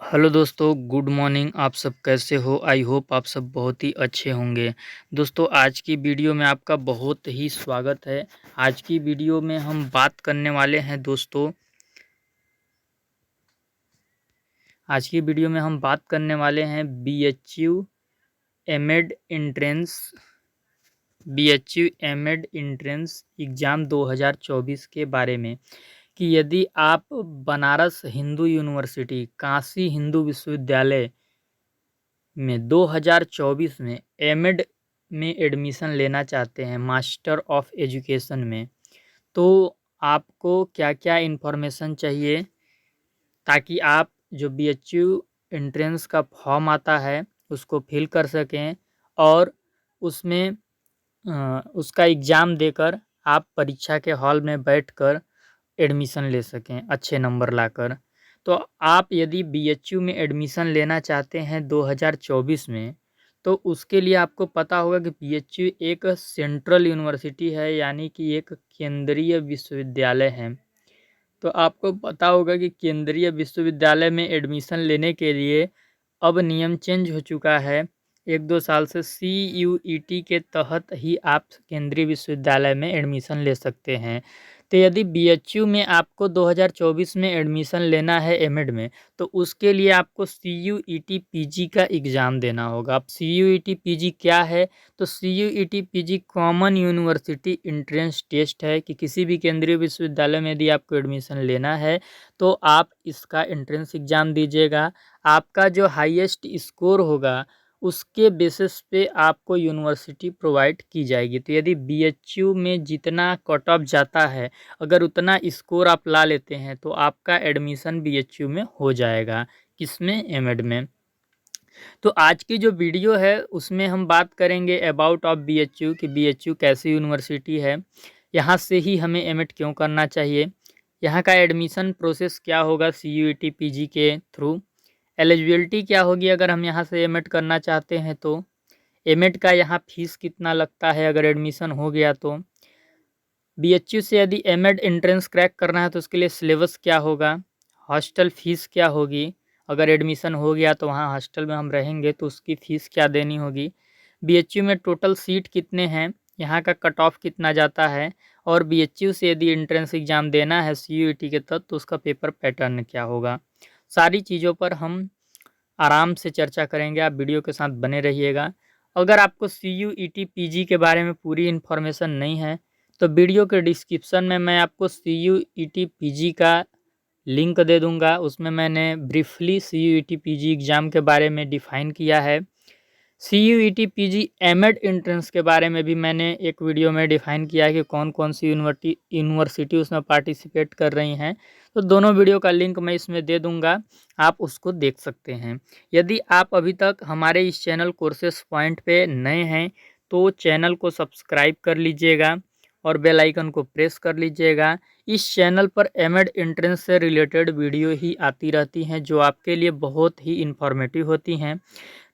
Hello दोस्तों, good morning. आप सब कैसे हो? आई होप आप सब बहुत ही अच्छे होंगे। दोस्तों, आज की वीडियो में आपका बहुत ही स्वागत है। आज की वीडियो में हम बात करने वाले हैं दोस्तों, आज की वीडियो में हम बात करने वाले हैं MEd entrance MEd entrance exam 2024 के बारे में, कि यदि आप बनारस हिंदू यूनिवर्सिटी काशी हिंदू विश्वविद्यालय में 2024 में एमएड में एडमिशन लेना चाहते हैं मास्टर ऑफ एजुकेशन में, तो आपको क्या क्या इन्फॉर्मेशन चाहिए ताकि आप जो बीएचयू एंट्रेंस का फॉर्म आता है उसको फिल कर सकें और उसमें उसका एग्ज़ाम देकर आप परीक्षा के हॉल में बैठकर एडमिशन ले सकें अच्छे नंबर लाकर। तो आप यदि बीएचयू में एडमिशन लेना चाहते हैं 2024 में, तो उसके लिए आपको पता होगा कि बीएचयू एक सेंट्रल यूनिवर्सिटी है, यानी कि एक केंद्रीय विश्वविद्यालय है। तो आपको पता होगा कि केंद्रीय विश्वविद्यालय में एडमिशन लेने के लिए अब नियम चेंज हो चुका है। 1-2 साल से सीयूईटी के तहत ही आप केंद्रीय विश्वविद्यालय में एडमिशन ले सकते हैं। तो यदि बीएचयू में आपको 2024 में एडमिशन लेना है एमएड में, तो उसके लिए आपको सीयूईटी पीजी का एग्ज़ाम देना होगा। अब सीयूईटी पीजी क्या है? तो CUET PG common university entrance test है कि किसी भी केंद्रीय विश्वविद्यालय में यदि आपको एडमिशन लेना है, तो आप इसका एंट्रेंस एग्ज़ाम दीजिएगा। आपका जो हाईएस्ट स्कोर होगा उसके बेसिस पे आपको यूनिवर्सिटी प्रोवाइड की जाएगी। तो यदि बीएचयू में जितना कट ऑफ जाता है, अगर उतना स्कोर आप ला लेते हैं, तो आपका एडमिशन बीएचयू में हो जाएगा। किसमें? एमएड में। तो आज की जो वीडियो है उसमें हम बात करेंगे अबाउट ऑफ बीएचयू कि बीएचयू कैसी यूनिवर्सिटी है, यहाँ से ही हमें एमएड क्यों करना चाहिए, यहाँ का एडमिशन प्रोसेस क्या होगा सीयूईटी पीजी के थ्रू, एलिजिबिलिटी क्या होगी अगर हम यहाँ से एमएड करना चाहते हैं, तो एमएड का यहाँ फीस कितना लगता है अगर एडमिशन हो गया तो, बीएचयू से यदि एमएड एंट्रेंस क्रैक करना है तो उसके लिए सिलेबस क्या होगा, हॉस्टल फ़ीस क्या होगी, अगर एडमिशन हो गया तो वहाँ हॉस्टल में हम रहेंगे तो उसकी फ़ीस क्या देनी होगी, बीएचयू में टोटल सीट कितने हैं, यहाँ का कट ऑफ कितना जाता है, और बीएचयू से यदि एंट्रेंस एग्ज़ाम देना है सीयूईटी के तहत तो उसका पेपर पैटर्न क्या होगा। सारी चीज़ों पर हम आराम से चर्चा करेंगे, आप वीडियो के साथ बने रहिएगा। अगर आपको सीयूईटी पीजी के बारे में पूरी इन्फॉर्मेशन नहीं है, तो वीडियो के डिस्क्रिप्शन में मैं आपको सीयूईटी पीजी का लिंक दे दूंगा। उसमें मैंने ब्रीफली सीयूईटी पीजी एग्ज़ाम के बारे में डिफ़ाइन किया है। सीयूईटी पीजी एमएड एंट्रेंस के बारे में भी मैंने एक वीडियो में डिफ़ाइन किया है कि कौन कौन सी यूनिवर्सिटी उसमें पार्टिसिपेट कर रही हैं। तो दोनों वीडियो का लिंक मैं इसमें दे दूंगा, आप उसको देख सकते हैं। यदि आप अभी तक हमारे इस चैनल कोर्सेस पॉइंट पे नए हैं, तो चैनल को सब्सक्राइब कर लीजिएगा और बेल आइकन को प्रेस कर लीजिएगा। इस चैनल पर एमएड एंट्रेंस से रिलेटेड वीडियो ही आती रहती हैं जो आपके लिए बहुत ही इन्फॉर्मेटिव होती हैं।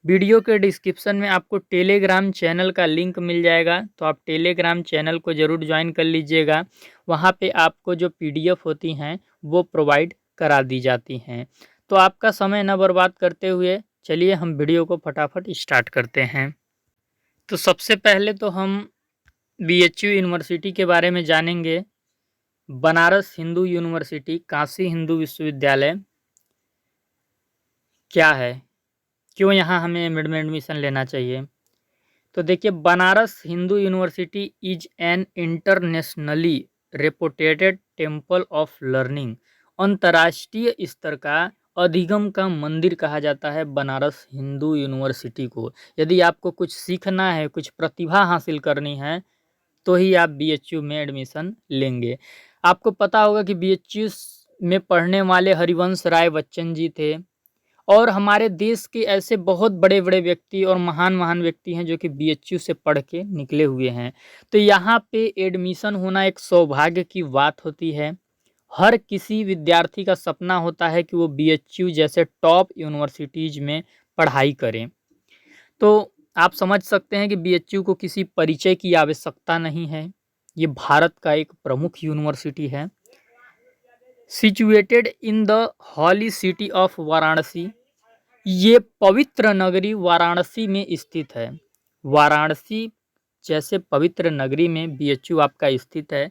वीडियो के डिस्क्रिप्शन में आपको टेलीग्राम चैनल का लिंक मिल जाएगा, तो आप टेलीग्राम चैनल को ज़रूर ज्वाइन कर लीजिएगा। वहाँ पे आपको जो पीडीएफ होती हैं वो प्रोवाइड करा दी जाती हैं। तो आपका समय न बर्बाद करते हुए चलिए हम वीडियो को फटाफट स्टार्ट करते हैं। तो सबसे पहले तो हम बीएचयू यूनिवर्सिटी के बारे में जानेंगे। बनारस हिंदू यूनिवर्सिटी काशी हिंदू विश्वविद्यालय क्या है, क्यों यहाँ हमें एमएड में एडमिशन लेना चाहिए। तो देखिए, Banaras Hindu university is an internationally reputed temple of learning. अंतर्राष्ट्रीय स्तर का अधिगम का मंदिर कहा जाता है बनारस हिंदू यूनिवर्सिटी को। यदि आपको कुछ सीखना है, कुछ प्रतिभा हासिल करनी है, तो ही आप बीएचयू में एडमिशन लेंगे। आपको पता होगा कि बीएचयू में पढ़ने वाले हरिवंश राय बच्चन जी थे, और हमारे देश के ऐसे बहुत बड़े-बड़े व्यक्ति और महान-महान व्यक्ति हैं जो कि बीएचयू से पढ़ के निकले हुए हैं। तो यहाँ पे एडमिशन होना एक सौभाग्य की बात होती है। हर किसी विद्यार्थी का सपना होता है कि वो बीएचयू जैसे टॉप यूनिवर्सिटीज़ में पढ़ाई करें। तो आप समझ सकते हैं कि बीएचयू को किसी परिचय की आवश्यकता नहीं है। ये भारत का एक प्रमुख यूनिवर्सिटी है। Situated in the holy city of Varanasi. ये पवित्र नगरी वाराणसी में स्थित है। वाराणसी जैसे पवित्र नगरी में बीएचयू आपका स्थित है।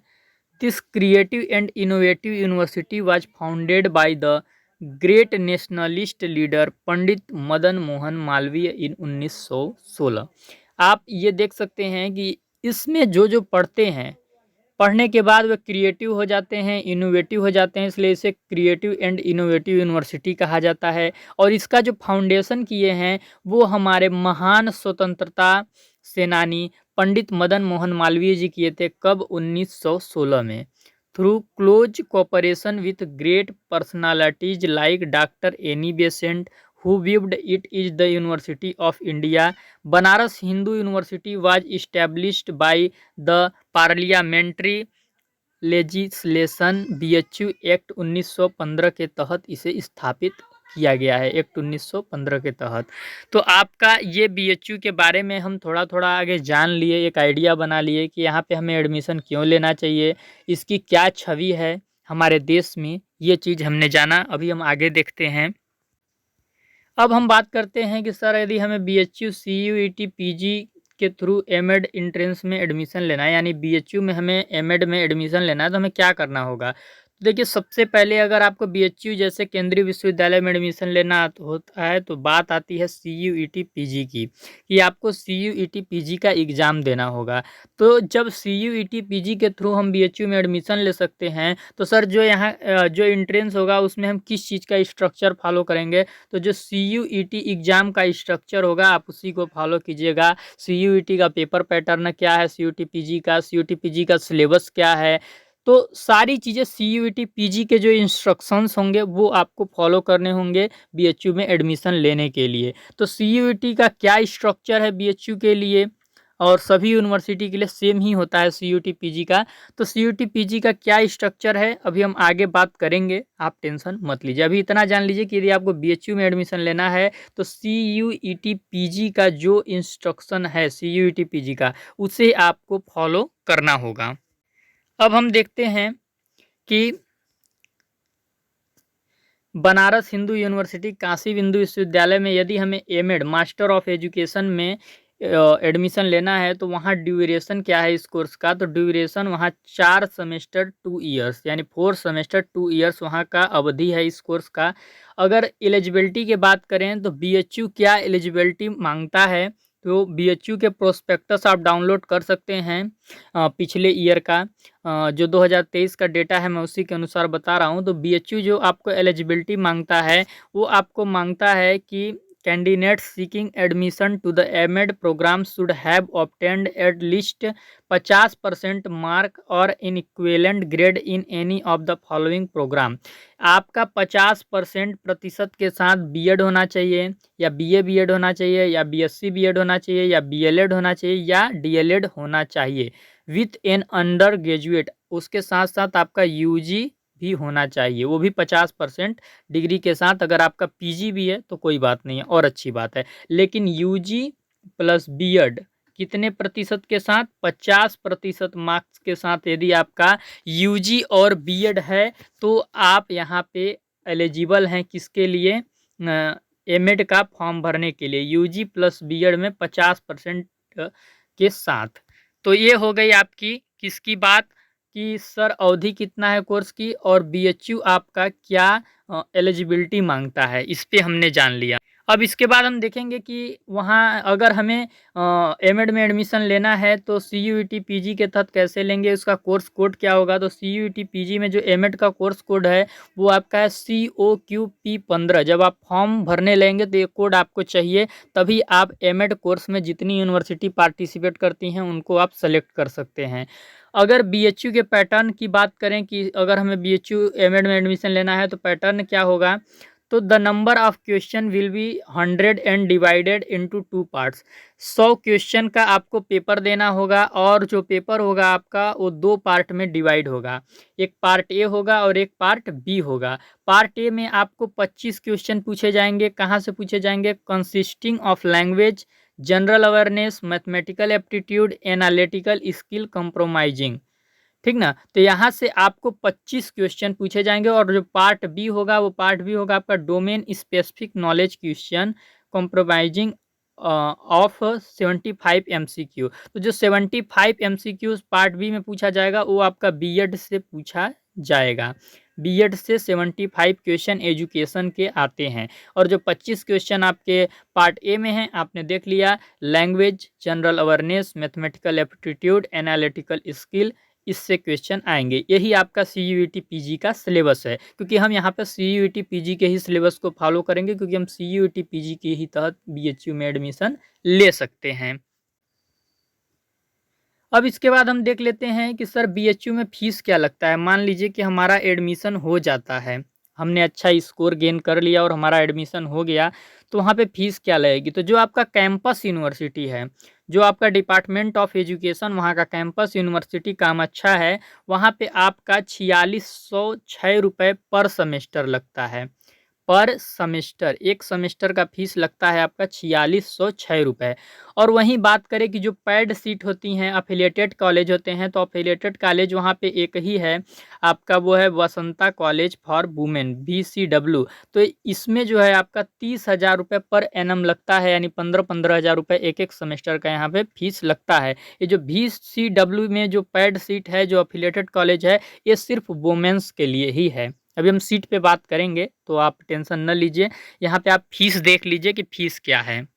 This creative and innovative university was founded by the great nationalist leader Pandit Madan Mohan Malaviya in 1916। आप ये देख सकते हैं कि इसमें जो जो पढ़ते हैं, पढ़ने के बाद वे क्रिएटिव हो जाते हैं, इनोवेटिव हो जाते हैं, इसलिए इसे क्रिएटिव एंड इनोवेटिव यूनिवर्सिटी कहा जाता है। और इसका जो फाउंडेशन किए हैं वो हमारे महान स्वतंत्रता सेनानी पंडित मदन मोहन मालवीय जी किए थे। कब? 1916 में। Through close cooperation with great personalities like doctor Annie Besant who viewed it is the University of India. Banaras Hindu University was established by the parliamentary legislation BHU act 1915 के तहत इसे स्थापित किया गया है। एक्ट 1915 के तहत। तो आपका ये बीएचयू के बारे में हम थोड़ा थोड़ा आगे जान लिए, एक आइडिया बना लिए कि यहाँ पे हमें एडमिशन क्यों लेना चाहिए, इसकी क्या छवि है हमारे देश में, ये चीज़ हमने जाना। अभी हम आगे देखते हैं। अब हम बात करते हैं कि सर यदि हमें बीएचयू सीयूईटी पीजी के थ्रू एमएड एंट्रेंस में एडमिशन लेना है, यानी बीएचयू में हमें एमएड में एडमिशन लेना है, तो हमें क्या करना होगा? तो देखिए, सबसे पहले अगर आपको बीएचयू जैसे केंद्रीय विश्वविद्यालय में एडमिशन लेना होता है तो बात आती है सीयूईटी पीजी की, कि आपको सीयूईटी पीजी का एग्ज़ाम देना होगा। तो जब सीयूईटी पीजी के थ्रू हम बीएचयू में एडमिशन ले सकते हैं, तो सर जो यहाँ जो एंट्रेंस होगा उसमें हम किस चीज़ का स्ट्रक्चर फॉलो करेंगे? तो जो सीयूईटी एग्ज़ाम का स्ट्रक्चर होगा आप उसी को फॉलो कीजिएगा। सीयूईटी का पेपर पैटर्न क्या है, सीयूईटी पीजी का सिलेबस क्या है, तो सारी चीज़ें सीयूईटी पीजी के जो इंस्ट्रक्शंस होंगे वो आपको फॉलो करने होंगे बीएचयू में एडमिशन लेने के लिए। तो सीयूईटी का क्या स्ट्रक्चर है बीएचयू के लिए, और सभी यूनिवर्सिटी के लिए सेम ही होता है सीयूईटी पीजी का। तो सीयूईटी पीजी का क्या स्ट्रक्चर है अभी हम आगे बात करेंगे, आप टेंशन मत लीजिए। अभी इतना जान लीजिए कि यदि आपको बीएचयू में एडमिशन लेना है तो सीयूईटी पीजी का जो इंस्ट्रक्शन है सीयूईटी पीजी का, उसे आपको फॉलो करना होगा। अब हम देखते हैं कि बनारस हिंदू यूनिवर्सिटी काशी हिंदू विश्वविद्यालय में यदि हमें एमएड मास्टर ऑफ एजुकेशन में एडमिशन लेना है तो वहाँ ड्यूरेशन क्या है इस कोर्स का? तो ड्यूरेशन वहाँ 4 सेमेस्टर 2 ईयर्स, यानी 4 सेमेस्टर 2 ईयर्स वहाँ का अवधि है इस कोर्स का। अगर एलिजिबिलिटी की बात करें तो बीएचयू क्या एलिजिबिलिटी मांगता है, तो बीएचयू के प्रोस्पेक्टस आप डाउनलोड कर सकते हैं पिछले ईयर का। जो 2023 का डेटा है मैं उसी के अनुसार बता रहा हूँ। तो बीएचयू जो आपको एलिजिबिलिटी मांगता है वो आपको मांगता है कि candidates seeking admission to the M Ed programme should have obtained at least 50% mark और in equivalent grade in any of the following programme. आपका 50% प्रतिशत के साथ बीएड होना चाहिए, या बीए बीएड होना चाहिए, या बीएससी बीएड होना चाहिए, या बीएलएड होना चाहिए, या डीएलएड होना चाहिए विथ एन अंडर ग्रेजुएट। उसके साथ साथ आपका यूजी भी होना चाहिए, वो भी 50% डिग्री के साथ। अगर आपका पीजी भी है तो कोई बात नहीं है और अच्छी बात है, लेकिन यूजी प्लस बीएड कितने प्रतिशत के साथ? 50% मार्क्स के साथ यदि आपका यूजी और बीएड है तो आप यहाँ पे एलिजिबल हैं किसके लिए? एमएड का फॉर्म भरने के लिए, यूजी प्लस बीएड में 50% के साथ। तो ये हो गई आपकी किसकी बात कि सर अवधि कितना है कोर्स की, और बीएचयू आपका क्या एलिजिबिलिटी मांगता है, इस पे हमने जान लिया। अब इसके बाद हम देखेंगे कि वहाँ अगर हमें एमएड में एडमिशन लेना है तो सीयूईटी पीजी के तहत कैसे लेंगे, उसका कोर्स कोड क्या होगा? तो सीयूईटी पीजी में जो एमएड का कोर्स कोड है वो आपका है COQP15। जब आप फॉर्म भरने लेंगे तो ये कोड आपको चाहिए, तभी आप एमएड कोर्स में जितनी यूनिवर्सिटी पार्टिसिपेट करती हैं उनको आप सेलेक्ट कर सकते हैं। अगर बीएचयू के पैटर्न की बात करें कि अगर हमें बीएचयू एमएड में एडमिशन लेना है तो पैटर्न क्या होगा? तो the number of question will be 100 and divided into 2 parts. 100 question का आपको पेपर देना होगा, और जो पेपर होगा आपका वो 2 पार्ट में डिवाइड होगा। एक पार्ट ए होगा और एक पार्ट बी होगा। पार्ट ए में आपको 25 क्वेश्चन पूछे जाएंगे। कहाँ से पूछे जाएंगे? Consisting of language, general awareness, mathematical aptitude, analytical skill, compromising. ठीक ना। तो यहाँ से आपको 25 क्वेश्चन पूछे जाएंगे और जो पार्ट बी होगा वो पार्ट बी होगा आपका domain specific knowledge question compromising of 75 MCQ. तो जो 75 एमसीक्यू पार्ट बी में पूछा जाएगा वो आपका बीएड से पूछा जाएगा। बीएड से 75 क्वेश्चन एजुकेशन के आते हैं और जो 25 क्वेश्चन आपके पार्ट ए में हैं आपने देख लिया, language, general awareness, mathematical aptitude, analytical skill, इससे क्वेश्चन आएंगे। यही आपका CUET PG का सिलेबस है, क्योंकि हम यहाँ पे CUET PG के ही सिलेबस को फॉलो करेंगे, क्योंकि हम CUET PG के ही तहत BHU में एडमिशन ले सकते हैं। अब इसके बाद हम देख लेते हैं कि सर BHU में फीस क्या लगता है। मान लीजिए कि हमारा एडमिशन हो जाता है, हमने अच्छा स्कोर गेन कर लिया और हमारा एडमिशन हो गया, तो वहाँ पे फीस क्या लगेगी। तो जो आपका कैंपस यूनिवर्सिटी है, जो आपका डिपार्टमेंट ऑफ एजुकेशन वहाँ का कैंपस यूनिवर्सिटी कामाक्षा है, वहाँ पे आपका 4606 रुपये पर सेमेस्टर लगता है। पर सेमेस्टर, एक सेमेस्टर का फीस लगता है आपका 4606 रुपये। और वहीं बात करें कि जो पैड सीट होती हैं, अफिलिएटेड कॉलेज होते हैं, तो अफिलिएटेड कॉलेज वहाँ पे एक ही है आपका, वो है Vasanta college for women VCW। तो इसमें जो है आपका 30,000 रुपये पर एनम लगता है, यानी 15-15 हज़ार रुपये एक एक सेमेस्टर का यहाँ पे फीस लगता है। ये जो VCW में जो पैड सीट है, जो अफिलिएटेड कॉलेज है, ये सिर्फ वुमेन्स के लिए ही है। अभी हम सीट पे बात करेंगे तो आप टेंशन न लीजिए, यहाँ पे आप फीस देख लीजिए कि फीस क्या है।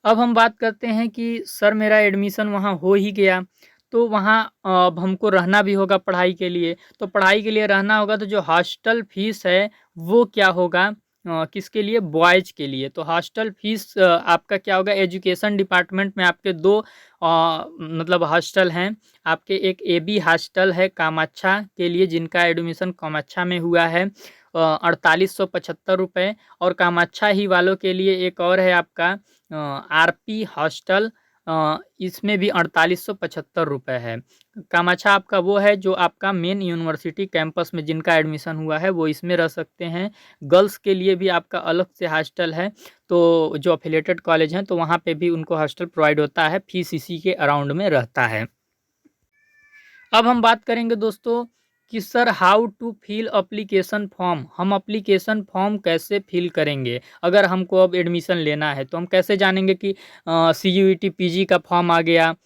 अब हम बात करते हैं कि सर मेरा एडमिशन वहाँ हो ही गया, तो वहाँ अब हमको रहना भी होगा पढ़ाई के लिए। तो पढ़ाई के लिए रहना होगा, तो जो हॉस्टल फीस है वो क्या होगा, किसके लिए, बॉयज़ के लिए। तो हॉस्टल फीस आपका क्या होगा, एजुकेशन डिपार्टमेंट में आपके दो मतलब हॉस्टल हैं आपके। एक AB हॉस्टल है कामाक्षा के लिए, जिनका एडमिशन कामाक्षा में हुआ है 4875 रुपये। और कामाक्षा ही वालों के लिए एक और है आपका RP हॉस्टल, इसमें भी 4875 रुपये है। कामाक्षा आपका वो है जो आपका मेन यूनिवर्सिटी कैंपस में जिनका एडमिशन हुआ है वो इसमें रह सकते हैं। गर्ल्स के लिए भी आपका अलग से हॉस्टल है, तो जो अफिलिएटेड कॉलेज हैं तो वहाँ पे भी उनको हॉस्टल प्रोवाइड होता है, फीस इसी के अराउंड में रहता है। अब हम बात करेंगे दोस्तों कि sir how to fill application form. हम अप्लीकेशन फॉर्म कैसे फिल करेंगे, अगर हमको अब एडमिशन लेना है तो हम कैसे जानेंगे कि CUET PG का फॉर्म आ गया,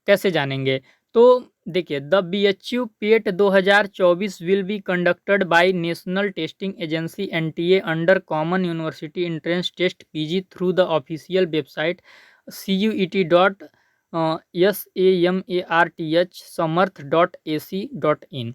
कैसे जानेंगे। तो देखिए, the BHU PET 2024 will be conducted by national testing agency NTA under common university entrance test PG through the official website CUET.SAMARTH.AC.in।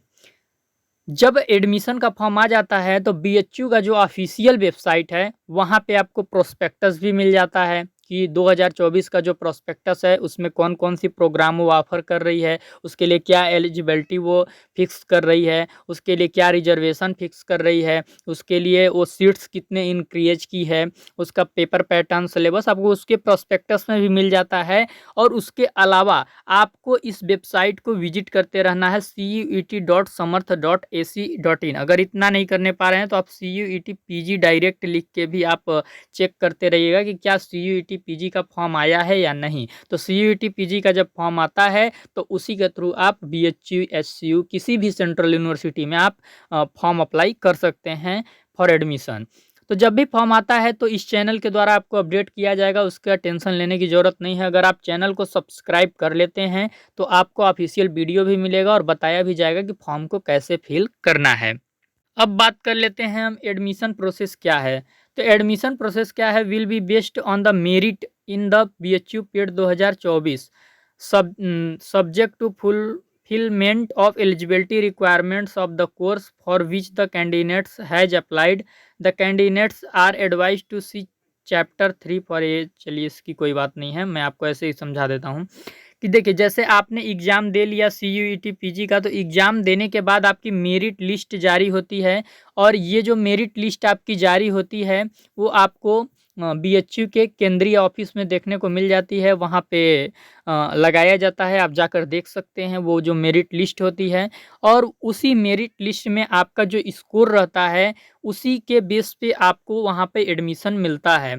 जब एडमिशन का फॉर्म आ जाता है तो BHU का जो ऑफिशियल वेबसाइट है वहाँ पे आपको प्रोस्पेक्टस भी मिल जाता है कि 2024 का जो प्रोस्पेक्टस है उसमें कौन कौन सी प्रोग्राम वो ऑफ़र कर रही है, उसके लिए क्या एलिजिबिलिटी वो फिक्स कर रही है, उसके लिए क्या रिजर्वेशन फिक्स कर रही है, उसके लिए वो सीट्स कितने इंक्रीज की है, उसका पेपर पैटर्न सिलेबस आपको उसके प्रोस्पेक्टस में भी मिल जाता है। और उसके अलावा आपको इस वेबसाइट को विजिट करते रहना है CUET.samarth.ac.in। अगर इतना नहीं करने पा रहे हैं तो आप CUET PG डायरेक्ट लिख के भी आप चेक करते रहिएगा कि क्या CUET PG का फॉर्म आया है या नहीं। तो CUET PG का जब फॉर्म आता है तो उसी के थ्रू आप BHU SCU किसी भी सेंट्रल यूनिवर्सिटी में आप फॉर्म अप्लाई कर सकते हैं फॉर एडमिशन। तो जब भी फॉर्म आता है तो इस चैनल के द्वारा आपको अपडेट किया जाएगा, उसका टेंशन लेने की ज़रूरत नहीं है। अगर आप चैनल को सब्सक्राइब कर लेते हैं तो आपको ऑफिशियल वीडियो भी मिलेगा और बताया भी जाएगा कि फॉर्म को कैसे फिल करना है। अब बात कर लेते हैं हम एडमिशन प्रोसेस क्या है। तो एडमिशन प्रोसेस क्या है, will be based on the merit in the BHU PET 2024 subject to fulfillment of eligibility requirements of the course for which the candidates has applied. The candidates are advised to see chapter 3 for a. चलिए इसकी कोई बात नहीं है, मैं आपको ऐसे ही समझा देता हूँ कि देखिए, जैसे आपने एग्ज़ाम दे लिया CUET PG का, तो एग्ज़ाम देने के बाद आपकी मेरिट लिस्ट जारी होती है। और ये जो मेरिट लिस्ट आपकी जारी होती है वो आपको BHU के केंद्रीय ऑफिस में देखने को मिल जाती है, वहाँ पे लगाया जाता है, आप जाकर देख सकते हैं वो जो मेरिट लिस्ट होती है। और उसी मेरिट लिस्ट में आपका जो स्कोर रहता है उसी के बेस पे आपको वहाँ पे एडमिशन मिलता है।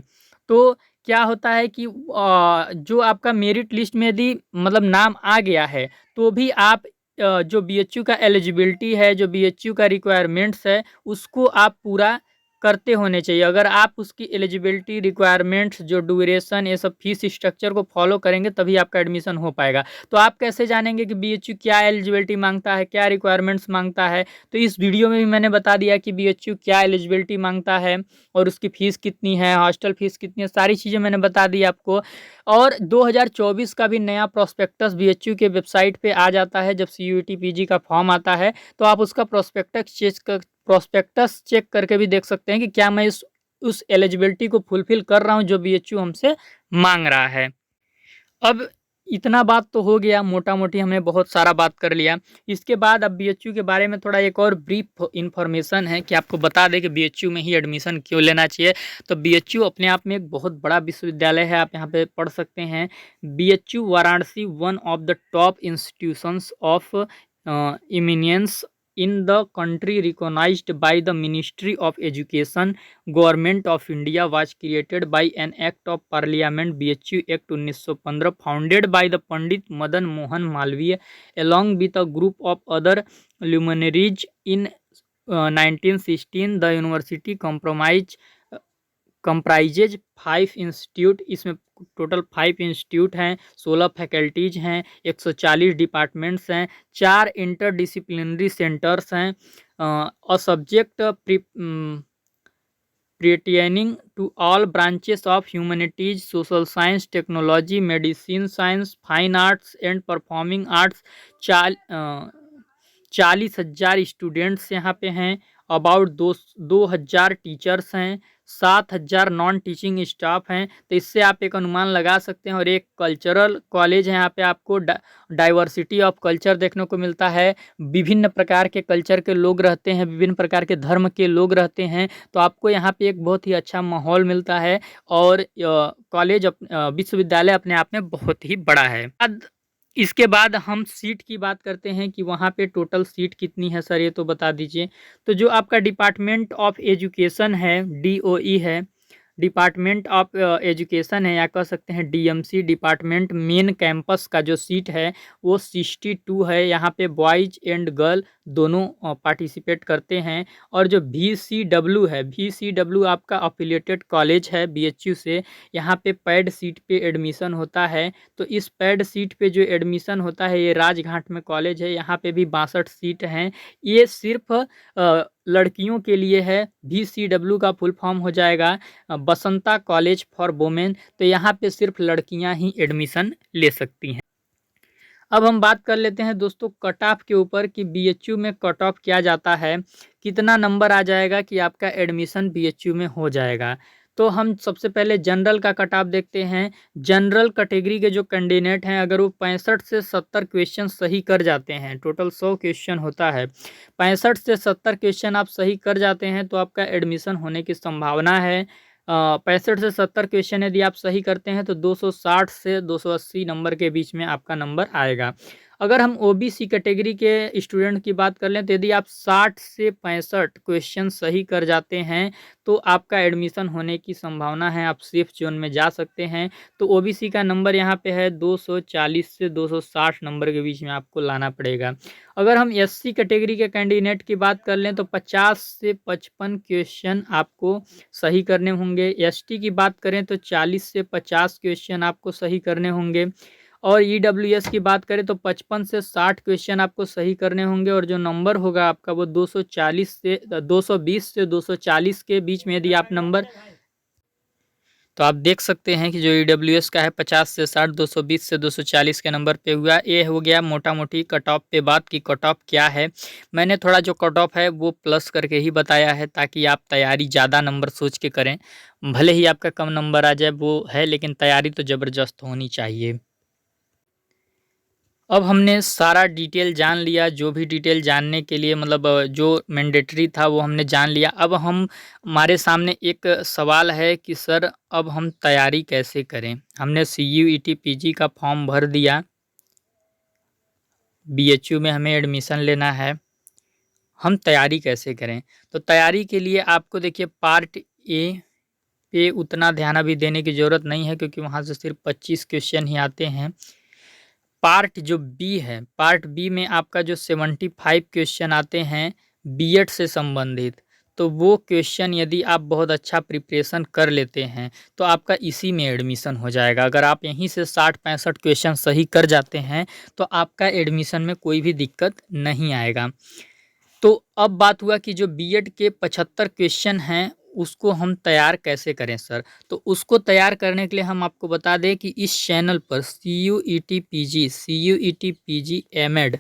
तो क्या होता है कि जो आपका मेरिट लिस्ट में यदि मतलब नाम आ गया है तो तो भी आप जो बीएचयू का एलिजिबिलिटी है, जो बीएचयू का रिक्वायरमेंट्स है, उसको आप पूरा करते होने चाहिए। अगर आप उसकी एलिजिबिलिटी, रिक्वायरमेंट्स, जो ड्यूरेशन, ये सब फीस स्ट्रक्चर को फॉलो करेंगे तभी आपका एडमिशन हो पाएगा। तो आप कैसे जानेंगे कि बीएचयू क्या एलिजिबिलिटी मांगता है, क्या रिक्वायरमेंट्स मांगता है? तो इस वीडियो में भी मैंने बता दिया कि बीएचयू क्या एलिजिबिलिटी मांगता है और उसकी फ़ीस कितनी है, हॉस्टल फ़ीस कितनी है, सारी चीज़ें मैंने बता दी आपको। और 2024 का भी नया प्रोस्पेक्टस बीएचयू के वेबसाइट पे आ जाता है। जब सीयूईटी पीजी का फॉर्म आता है तो आप उसका प्रोस्पेक्टस चेक करके भी देख सकते हैं कि क्या मैं उस एलिजिबिलिटी को फुलफिल कर रहा हूँ जो बीएचयू हमसे मांग रहा है। अब इतना बात तो हो गया, मोटा मोटी हमने बहुत सारा बात कर लिया। इसके बाद अब बीएचयू के बारे में थोड़ा एक और ब्रीफ इन्फॉर्मेशन है कि आपको बता दें कि बीएचयू में ही एडमिशन क्यों लेना चाहिए। तो बीएचयू अपने आप में एक बहुत बड़ा विश्वविद्यालय है, आप यहाँ पे पढ़ सकते हैं। BHU Varanasi one of the top institutions of eminence in the country, recognized by the Ministry of Education, Government of India, was created by an act of Parliament BHU Act 1915, founded by the Pandit Madan Mohan Malviya along with a group of other luminaries in 1916. The university comprises 5 institute. इसमें total 5 institute हैं, 16 faculties हैं, 140 departments हैं, 4 interdisciplinary centres हैं, a subject pertaining to all branches of humanities, social science, technology, medicine, science, fine arts and performing arts। 40,000 students यहाँ पे हैं, about 2,000 teachers हैं, 7,000 non teaching staff हैं। तो इससे आप एक अनुमान लगा सकते हैं। और एक कल्चरल कॉलेज है, यहाँ पे आपको डाइवर्सिटी ऑफ कल्चर देखने को मिलता है। विभिन्न प्रकार के कल्चर के लोग रहते हैं, विभिन्न प्रकार के धर्म के लोग रहते हैं, तो आपको यहाँ पे एक बहुत ही अच्छा माहौल मिलता है। और कॉलेज विश्वविद्यालय अपने आप में बहुत ही बड़ा है। इसके बाद हम सीट की बात करते हैं कि वहाँ पे टोटल सीट कितनी है सर, ये तो बता दीजिए। तो जो आपका डिपार्टमेंट ऑफ एजुकेशन है, डीओई है, डिपार्टमेंट ऑफ एजुकेशन है, या कह सकते हैं डीएमसी, डिपार्टमेंट मेन कैंपस का जो सीट है वो 62 है। यहाँ पे बॉयज़ एंड गर्ल दोनों पार्टिसिपेट करते हैं। और जो VCW है, VCW आपका अफिलिएटेड कॉलेज है बीएचयू से, यहाँ पे पैड सीट पे एडमिशन होता है। तो इस पैड सीट पे जो एडमिशन होता है, ये राजघाट में कॉलेज है, यहाँ पे भी 62 सीट हैं। ये सिर्फ लड़कियों के लिए है। VCW का फुल फॉर्म हो जाएगा बसंता कॉलेज फॉर वुमेन। तो यहाँ पे सिर्फ लड़कियाँ ही एडमिशन ले सकती हैं। अब हम बात कर लेते हैं दोस्तों कट ऑफ के ऊपर कि बीएचयू में कट ऑफ क्या जाता है, कितना नंबर आ जाएगा कि आपका एडमिशन बीएचयू में हो जाएगा। तो हम सबसे पहले जनरल का कट ऑफ देखते हैं। जनरल कैटेगरी के जो कैंडिडेट हैं, अगर वो 65 से 70 क्वेश्चन सही कर जाते हैं, टोटल 100 क्वेश्चन होता है, 65 से 70 क्वेश्चन आप सही कर जाते हैं तो आपका एडमिशन होने की संभावना है। 65 से 70 क्वेश्चन यदि आप सही करते हैं तो 260 से 280 नंबर के बीच में आपका नंबर आएगा। अगर हम ओबीसी कैटेगरी के स्टूडेंट की बात कर लें तो यदि आप 60 से 65 क्वेश्चन सही कर जाते हैं तो आपका एडमिशन होने की संभावना है, आप सेफ जोन में जा सकते हैं। तो ओबीसी का नंबर यहाँ पे है 240 से 260 नंबर के बीच में आपको लाना पड़ेगा। अगर हम एससी कैटेगरी के कैंडिडेट की बात कर लें तो 50 से 55 क्वेश्चन आपको सही करने होंगे। एसटी की बात करें तो 40 से 50 क्वेश्चन आपको सही करने होंगे। और ईडब्ल्यूएस की बात करें तो 55 से 60 क्वेश्चन आपको सही करने होंगे। और जो नंबर होगा आपका वो 220 से 240 के बीच में यदि आप नंबर, तो आप देख सकते हैं कि जो ईडब्ल्यूएस का है 50 से 60, 220 से 240 के नंबर पे हुआ। ये हो गया मोटा मोटी कट ऑफ पे बात कि कट ऑफ क्या है। मैंने थोड़ा जो कट ऑफ है वो प्लस करके ही बताया है ताकि आप तैयारी ज़्यादा नंबर सोच के करें। भले ही आपका कम नंबर आ जाए वो है, लेकिन तैयारी तो ज़बरदस्त होनी चाहिए। अब हमने सारा डिटेल जान लिया, जो भी डिटेल जानने के लिए मतलब जो मैंडेटरी था वो हमने जान लिया। अब हमारे सामने एक सवाल है कि सर अब हम तैयारी कैसे करें। हमने CUET PG का फॉर्म भर दिया, BHU में हमें एडमिशन लेना है, हम तैयारी कैसे करें। तो तैयारी के लिए आपको देखिए पार्ट ए पे उतना ध्यान अभी देने की ज़रूरत नहीं है क्योंकि वहाँ से सिर्फ 25 क्वेश्चन ही आते हैं। पार्ट जो बी है, पार्ट बी में आपका जो 75 क्वेश्चन आते हैं बीएड से संबंधित, तो वो क्वेश्चन यदि आप बहुत अच्छा प्रिपरेशन कर लेते हैं तो आपका इसी में एडमिशन हो जाएगा। अगर आप यहीं से 60-65 क्वेश्चन सही कर जाते हैं तो आपका एडमिशन में कोई भी दिक्कत नहीं आएगा। तो अब बात हुआ कि जो बीएड के 75 क्वेश्चन हैं उसको हम तैयार कैसे करें सर? तो उसको तैयार करने के लिए हम आपको बता दें कि इस चैनल पर CUET PG, CUET PG MEd,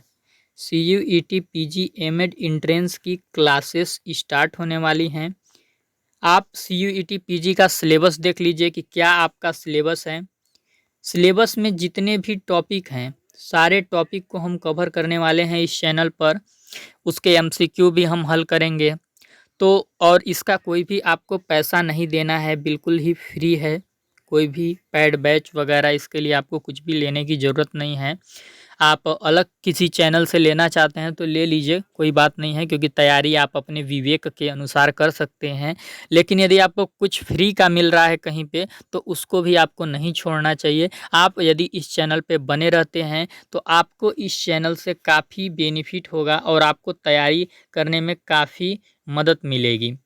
CUET PG MEd entrance की क्लासेस स्टार्ट होने वाली हैं। आप CUET PG का सिलेबस देख लीजिए कि क्या आपका सिलेबस है। सिलेबस में जितने भी टॉपिक हैं सारे टॉपिक को हम कवर करने वाले हैं इस चैनल पर। उसके MCQ भी हम हल करेंगे। तो और इसका कोई भी आपको पैसा नहीं देना है, बिल्कुल ही फ्री है। कोई भी पेड बैच वगैरह इसके लिए आपको कुछ भी लेने की ज़रूरत नहीं है। आप अलग किसी चैनल से लेना चाहते हैं तो ले लीजिए, कोई बात नहीं है, क्योंकि तैयारी आप अपने विवेक के अनुसार कर सकते हैं। लेकिन यदि आपको कुछ फ्री का मिल रहा है कहीं पे तो उसको भी आपको नहीं छोड़ना चाहिए। आप यदि इस चैनल पे बने रहते हैं तो आपको इस चैनल से काफ़ी बेनिफिट होगा और आपको तैयारी करने में काफ़ी मदद मिलेगी।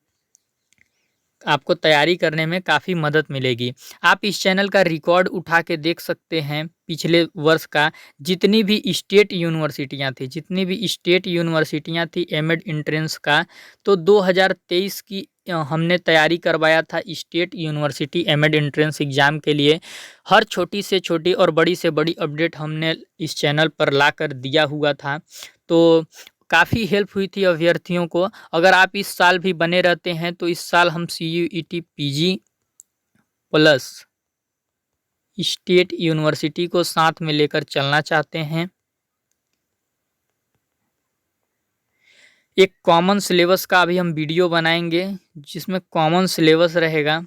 आपको तैयारी करने में काफ़ी मदद मिलेगी। आप इस चैनल का रिकॉर्ड उठा के देख सकते हैं पिछले वर्ष का, जितनी भी स्टेट यूनिवर्सिटियां थी, जितनी भी स्टेट यूनिवर्सिटियां थी एमएड एंट्रेंस का, तो 2023 की हमने तैयारी करवाया था state university MEd entrance exam के लिए। हर छोटी से छोटी और बड़ी से बड़ी अपडेट हमने इस चैनल पर लाकर दिया हुआ था। तो काफ़ी हेल्प हुई थी अभ्यर्थियों को। अगर आप इस साल भी बने रहते हैं तो इस साल हम CUET PG plus state university को साथ में लेकर चलना चाहते हैं। एक कॉमन सिलेबस का अभी हम वीडियो बनाएंगे जिसमें कॉमन सिलेबस रहेगा।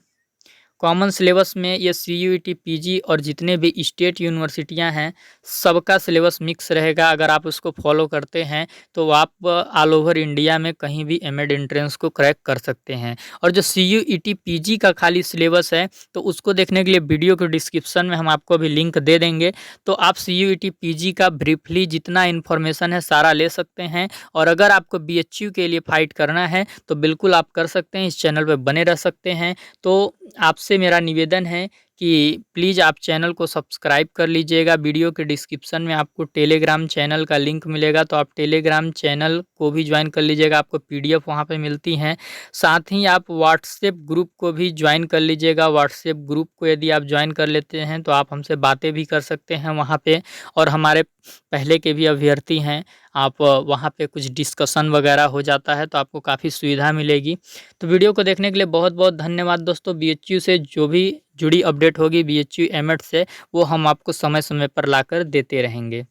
कॉमन सिलेबस में ये CUET PG और जितने भी स्टेट यूनिवर्सिटियां हैं सबका सिलेबस मिक्स रहेगा। अगर आप उसको फॉलो करते हैं तो आप ऑल ओवर इंडिया में कहीं भी एमएड एंट्रेंस को क्रैक कर सकते हैं। और जो CUET PG का खाली सिलेबस है तो उसको देखने के लिए वीडियो के डिस्क्रिप्शन में हम आपको अभी लिंक दे देंगे। तो आप CUET PG का ब्रीफली जितना इन्फॉर्मेशन है सारा ले सकते हैं। और अगर आपको BHU के लिए फाइट करना है तो बिल्कुल आप कर सकते हैं, इस चैनल पर बने रह सकते हैं। तो आपसे मेरा निवेदन है कि प्लीज़ आप चैनल को सब्सक्राइब कर लीजिएगा। वीडियो के डिस्क्रिप्शन में आपको टेलीग्राम चैनल का लिंक मिलेगा, तो आप टेलीग्राम चैनल को भी ज्वाइन कर लीजिएगा, आपको PDF वहाँ पे मिलती हैं। साथ ही आप व्हाट्सएप ग्रुप को भी ज्वाइन कर लीजिएगा। व्हाट्सएप ग्रुप को यदि आप ज्वाइन कर लेते हैं तो आप हमसे बातें भी कर सकते हैं वहाँ पे, और हमारे पहले के भी अभ्यर्थी हैं, आप वहाँ पे कुछ डिस्कशन वगैरह हो जाता है तो आपको काफ़ी सुविधा मिलेगी। तो वीडियो को देखने के लिए बहुत बहुत धन्यवाद दोस्तों। BHU से जो भी जुड़ी अपडेट होगी BHU एमएड से, वो हम आपको समय समय पर लाकर देते रहेंगे।